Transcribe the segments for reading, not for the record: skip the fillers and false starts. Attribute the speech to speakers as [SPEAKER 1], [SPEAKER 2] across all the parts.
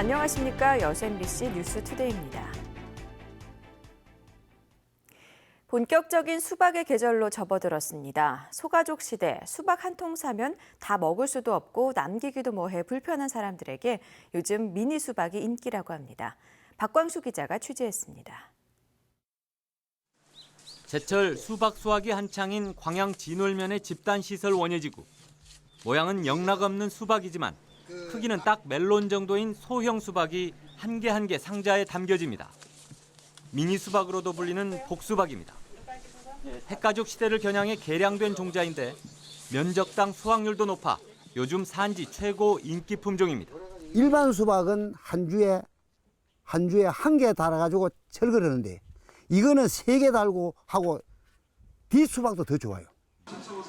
[SPEAKER 1] 안녕하십니까. 여수 MBC 뉴스투데이입니다. 본격적인 수박의 계절로 접어들었습니다. 소가족 시대, 수박 한 통 사면 다 먹을 수도 없고 남기기도 뭐해 불편한 사람들에게 요즘 미니 수박이 인기라고 합니다. 박광수 기자가 취재했습니다.
[SPEAKER 2] 제철 수박 수확이 한창인 광양 진월면의 집단시설 원예지구. 모양은 영락없는 수박이지만 크기는 딱 멜론 정도인 소형 수박이 한 개 한 개 상자에 담겨집니다. 미니 수박으로도 불리는 복수박입니다. 핵가족 시대를 겨냥해 개량된 종자인데 면적당 수확률도 높아 요즘 산지 최고 인기 품종입니다.
[SPEAKER 3] 일반 수박은 한 주에 한 개 달아가지고 철거하는데 이거는 3개 달고 하고 뒷수박도 더 좋아요.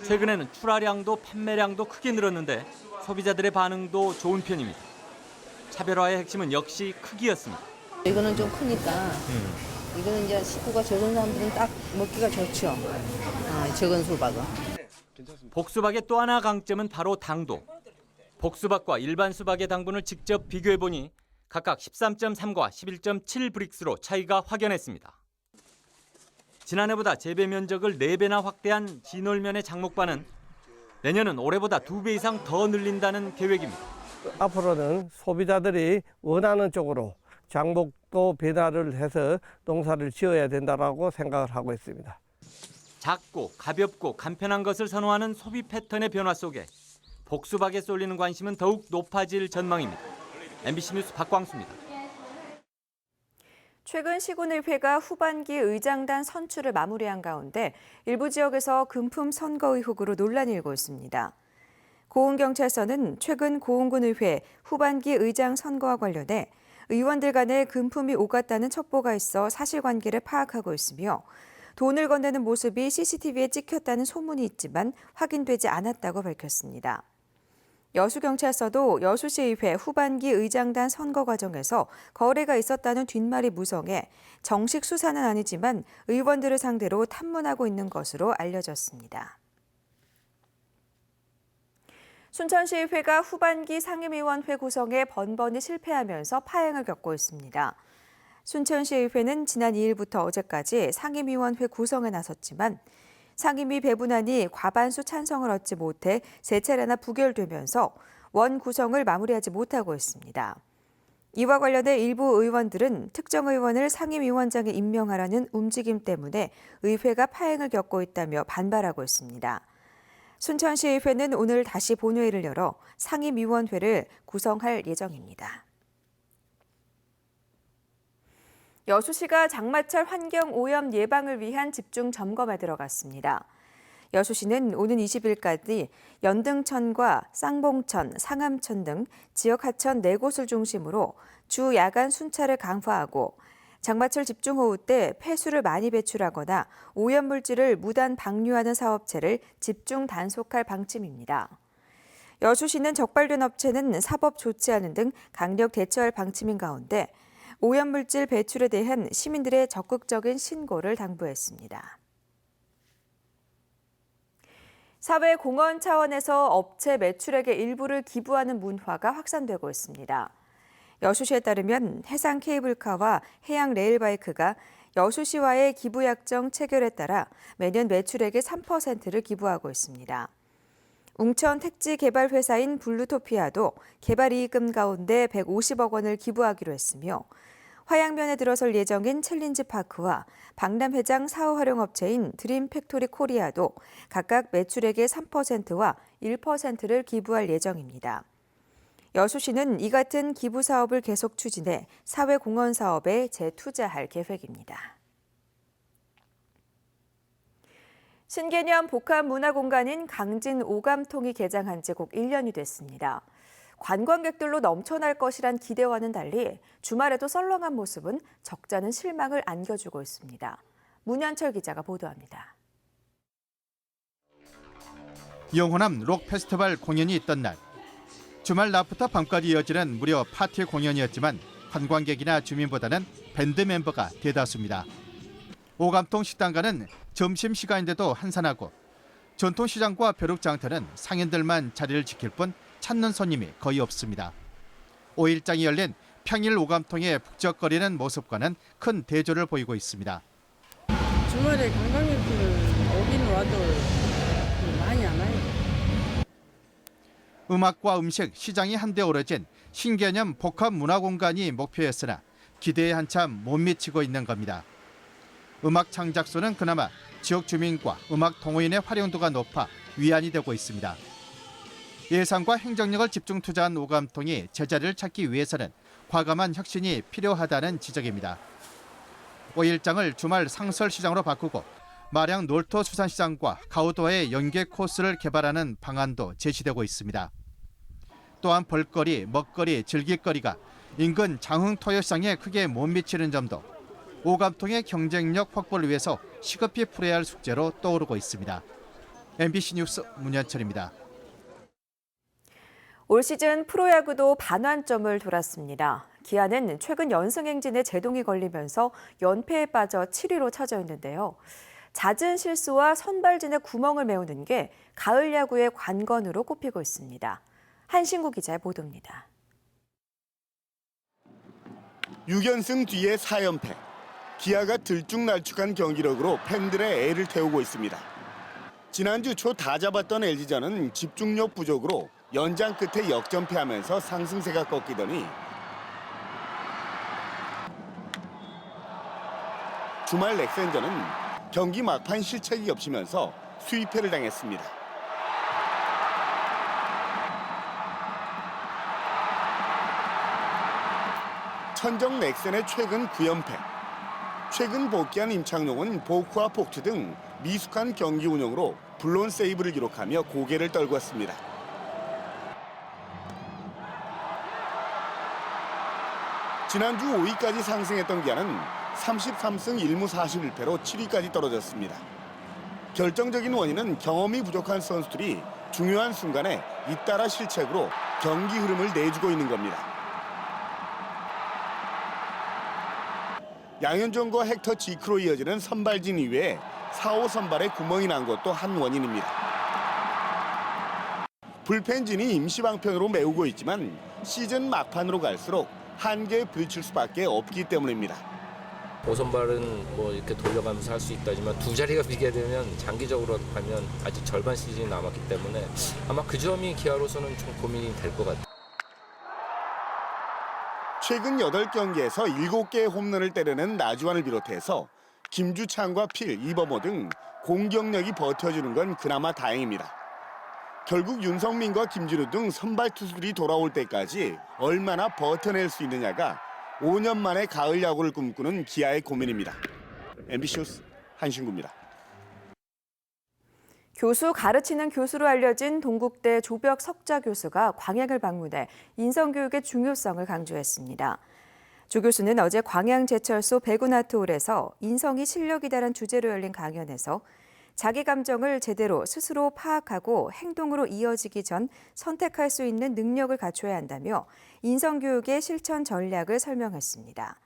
[SPEAKER 2] 최근에는 출하량도 판매량도 크게 늘었는데 소비자들의 반응도 좋은 편입니다. 차별화의 핵심은 역시 크기였습니다.
[SPEAKER 4] 이거는 좀 크니까 이거는 이제 식구가 적은 사람들은 딱 먹기가 좋죠. 적은 수박은.
[SPEAKER 2] 복수박의 또 하나 강점은 바로 당도. 복수박과 일반 수박의 당분을 직접 비교해보니 각각 13.3과 11.7 브릭스로 차이가 확연했습니다. 지난해보다 재배 면적을 4배나 확대한 진월면의 장목반은 내년은 올해보다 2배 이상 더 늘린다는 계획입니다.
[SPEAKER 5] 앞으로는 소비자들이 원하는 쪽으로 장목도 변화를 해서 농사를 지어야 된다고 생각을 하고 있습니다.
[SPEAKER 2] 작고 가볍고 간편한 것을 선호하는 소비 패턴의 변화 속에 복수박에 쏠리는 관심은 더욱 높아질 전망입니다. MBC 뉴스 박광수입니다.
[SPEAKER 1] 최근 시군의회가 후반기 의장단 선출을 마무리한 가운데 일부 지역에서 금품 선거 의혹으로 논란이 일고 있습니다. 고흥경찰서는 최근 고흥군의회 후반기 의장 선거와 관련해 의원들 간에 금품이 오갔다는 첩보가 있어 사실관계를 파악하고 있으며 돈을 건네는 모습이 CCTV에 찍혔다는 소문이 있지만 확인되지 않았다고 밝혔습니다. 여수경찰서도 여수시의회 후반기 의장단 선거 과정에서 거래가 있었다는 뒷말이 무성해 정식 수사는 아니지만 의원들을 상대로 탐문하고 있는 것으로 알려졌습니다. 순천시의회가 후반기 상임위원회 구성에 번번이 실패하면서 파행을 겪고 있습니다. 순천시의회는 지난 2일부터 어제까지 상임위원회 구성에 나섰지만 상임위 배분안이 과반수 찬성을 얻지 못해 3차례나 부결되면서 원 구성을 마무리하지 못하고 있습니다. 이와 관련해 일부 의원들은 특정 의원을 상임위원장에 임명하라는 움직임 때문에 의회가 파행을 겪고 있다며 반발하고 있습니다. 순천시의회는 오늘 다시 본회의를 열어 상임위원회를 구성할 예정입니다. 여수시가 장마철 환경오염 예방을 위한 집중 점검에 들어갔습니다. 여수시는 오는 20일까지 연등천과 쌍봉천, 상암천 등 지역 하천 4곳을 중심으로 주 야간 순찰을 강화하고 장마철 집중호우 때 폐수를 많이 배출하거나 오염물질을 무단 방류하는 사업체를 집중 단속할 방침입니다. 여수시는 적발된 업체는 사법 조치하는 등 강력 대처할 방침인 가운데 오염물질 배출에 대한 시민들의 적극적인 신고를 당부했습니다. 사회공헌 차원에서 업체 매출액의 일부를 기부하는 문화가 확산되고 있습니다. 여수시에 따르면 해상 케이블카와 해양 레일바이크가 여수시와의 기부약정 체결에 따라 매년 매출액의 3%를 기부하고 있습니다. 웅천 택지 개발 회사인 블루토피아도 개발이익금 가운데 150억 원을 기부하기로 했으며 화양면에 들어설 예정인 챌린지파크와 박람회장 사후 활용업체인 드림팩토리 코리아도 각각 매출액의 3%와 1%를 기부할 예정입니다. 여수시는 이 같은 기부 사업을 계속 추진해 사회공헌 사업에 재투자할 계획입니다. 신개념 복합문화공간인 강진 오감통이 개장한 지 곧 1년이 됐습니다. 관광객들로 넘쳐날 것이란 기대와는 달리 주말에도 썰렁한 모습은 적잖은 실망을 안겨주고 있습니다. 문현철 기자가 보도합니다.
[SPEAKER 6] 영호남 록 페스티벌 공연이 있던 날 주말 낮부터 밤까지 이어지는 무려 파티 공연이었지만 관광객이나 주민보다는 밴드 멤버가 대다수입니다. 오감통 식당가는 점심시간인데도 한산하고 전통시장과 벼룩장터는 상인들만 자리를 지킬 뿐 찾는 손님이 거의 없습니다. 5일장이 열린 평일 오감통에 북적거리는 모습과는 큰 대조를 보이고 있습니다.
[SPEAKER 7] 주말에 관광객들은 오긴 와도 많이 안 와요.
[SPEAKER 6] 음악과 음식, 시장이 한데 어우러진 신개념 복합 문화공간이 목표였으나 기대에 한참 못 미치고 있는 겁니다. 음악 창작소는 그나마 지역 주민과 음악 동호인의 활용도가 높아 위안이 되고 있습니다. 예산과 행정력을 집중 투자한 오감통이 제자리를 찾기 위해서는 과감한 혁신이 필요하다는 지적입니다. 오일장을 주말 상설시장으로 바꾸고 마량 놀토수산시장과 가우도의 연계 코스를 개발하는 방안도 제시되고 있습니다. 또한 볼거리, 먹거리, 즐길거리가 인근 장흥토요시장에 크게 못 미치는 점도 오감통의 경쟁력 확보를 위해서 시급히 풀어야 할 숙제로 떠오르고 있습니다. MBC 뉴스 문현철입니다.
[SPEAKER 1] 올 시즌 프로야구도 반환점을 돌았습니다. 기아는 최근 연승 행진에 제동이 걸리면서 연패에 빠져 7위로 처져 있는데요. 잦은 실수와 선발진의 구멍을 메우는 게 가을 야구의 관건으로 꼽히고 있습니다. 한신구 기자의 보도입니다.
[SPEAKER 8] 6연승 뒤에 4연패. 기아가 들쭉날쭉한 경기력으로 팬들의 애를 태우고 있습니다. 지난주 초 다 잡았던 LG전은 집중력 부족으로 연장 끝에 역전패하면서 상승세가 꺾이더니 주말 넥센전은 경기 막판 실책이 겹치면서 수입패를 당했습니다. 천정 넥센의 최근 9연패. 최근 복귀한 임창용은 보크와 폭투 등 미숙한 경기 운영으로 블론 세이브를 기록하며 고개를 떨궜습니다. 지난주 5위까지 상승했던 기아는 33승 1무 41패로 7위까지 떨어졌습니다. 결정적인 원인은 경험이 부족한 선수들이 중요한 순간에 잇따라 실책으로 경기 흐름을 내주고 있는 겁니다. 양현종과 헥터 지크로 이어지는 선발진 이외에 4호 선발에 구멍이 난 것도 한 원인입니다. 불펜진이 임시방편으로 메우고 있지만 시즌 막판으로 갈수록 한계에 부딪힐 수밖에 없기 때문입니다.
[SPEAKER 9] 5선발은 뭐 이렇게 돌려가면서 할 수 있다지만 두 자리가 비게 되면 장기적으로 하면 아직 절반 시즌이 남았기 때문에 아마 그 점이 기아로서는 좀 고민이 될 것 같아요.
[SPEAKER 8] 최근 8경기에서 7개의 홈런을 때려낸 나주환을 비롯해서 김주찬과 필, 이범호 등 공격력이 버텨주는 건 그나마 다행입니다. 결국 윤성민과 김진우 등 선발 투수들이 돌아올 때까지 얼마나 버텨낼 수 있느냐가 5년 만에 가을 야구를 꿈꾸는 기아의 고민입니다. MBC 뉴스 한신구입니다.
[SPEAKER 1] 교수 가르치는 교수로 알려진 동국대 조벽 석자 교수가 광양을 방문해 인성교육의 중요성을 강조했습니다. 조 교수는 어제 광양제철소 백운아트홀에서 인성이 실력이다란 주제로 열린 강연에서 자기 감정을 제대로 스스로 파악하고 행동으로 이어지기 전 선택할 수 있는 능력을 갖춰야 한다며 인성교육의 실천 전략을 설명했습니다.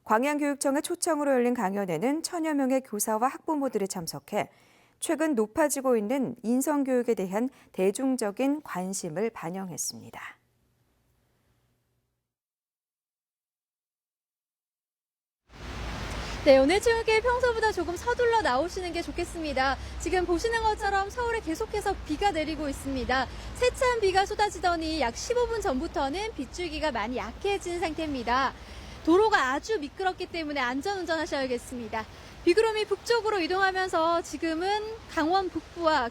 [SPEAKER 1] 광양교육청의 초청으로 열린 강연에는 1000여 명의 교사와 학부모들이 참석해 최근 높아지고 있는 인성교육에 대한 대중적인 관심을 반영했습니다.
[SPEAKER 10] 네, 오늘 출근 평소보다 조금 서둘러 나오시는 게 좋겠습니다. 지금 보시는 것처럼 서울에 계속해서 비가 내리고 있습니다. 세찬 비가 쏟아지더니 약 15분 전부터는 빗줄기가 많이 약해진 상태입니다. 도로가 아주 미끄럽기 때문에 안전운전하셔야겠습니다. 비구름이 북쪽으로 이동하면서 지금은 강원 북부와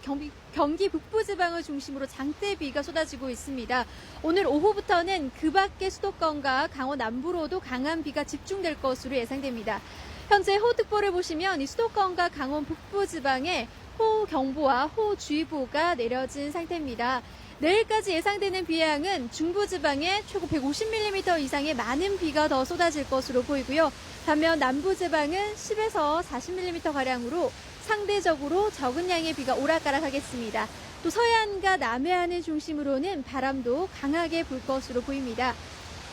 [SPEAKER 10] 경기 북부 지방을 중심으로 장대비가 쏟아지고 있습니다. 오늘 오후부터는 그 밖의 수도권과 강원 남부로도 강한 비가 집중될 것으로 예상됩니다. 현재 호우특보를 보시면 이 수도권과 강원 북부 지방에 호우경보와 호우주의보가 내려진 상태입니다. 내일까지 예상되는 비양은 중부지방에 최고 150mm 이상의 많은 비가 더 쏟아질 것으로 보이고요. 반면 남부지방은 10에서 40mm가량으로 상대적으로 적은 양의 비가 오락가락하겠습니다. 또 서해안과 남해안을 중심으로는 바람도 강하게 불 것으로 보입니다.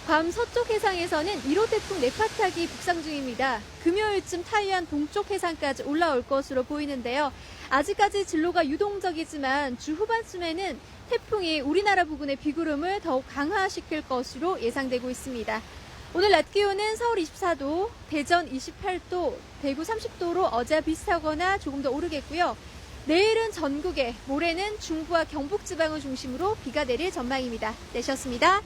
[SPEAKER 10] 괌 서쪽 해상에서는 1호 태풍 네파탁이 북상 중입니다. 금요일쯤 타이완 동쪽 해상까지 올라올 것으로 보이는데요. 아직까지 진로가 유동적이지만 주 후반쯤에는 태풍이 우리나라 부근의 비구름을 더욱 강화시킬 것으로 예상되고 있습니다. 오늘 낮 기온은 서울 24도, 대전 28도, 대구 30도로 어제와 비슷하거나 조금 더 오르겠고요. 내일은 전국에, 모레는 중부와 경북 지방을 중심으로 비가 내릴 전망입니다. 내셨습니다.